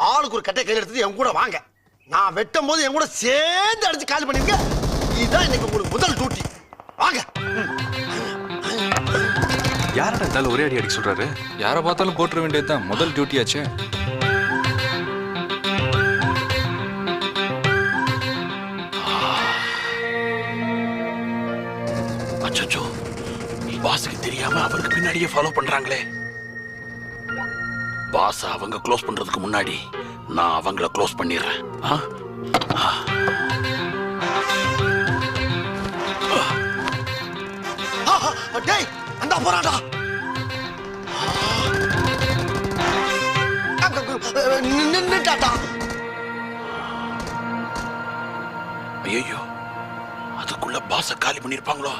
ஆளுக்கு ஒரு கட்டை கையில் எடுத்துட்டு என் கூட வாங்க. நான் வெட்டும் போது என் கூட சேர்ந்து அடிச்சு காலி பண்ணிருங்க. இதுதான் இன்னைக்கு உங்களுக்கு முதல் டியூட்டி. வாங்க. யாரடா இருந்தாலும் ஒரே அடி அடிக்க சொல்றாரு? யாரை பார்த்தாலும் போட்டுற வேண்டியதுதான், முதல் டியூட்டியாச்சே. அச்சோ, பாஸுக்கு தெரியாம அவருக்கு பின்னாடியே ஃபாலோ பண்றாங்களே. பாஸ் அவங்க க்ளோஸ் பண்றதுக்கு முன்னாடி நான் அவங்கள க்ளோஸ் பண்ணிடுறேன். டேய் அந்த போறாடா. நின்னுட்டாடா. ஐயோ, அதுக்குள்ள பாஸ காலி பண்ணிருப்பாங்களோ?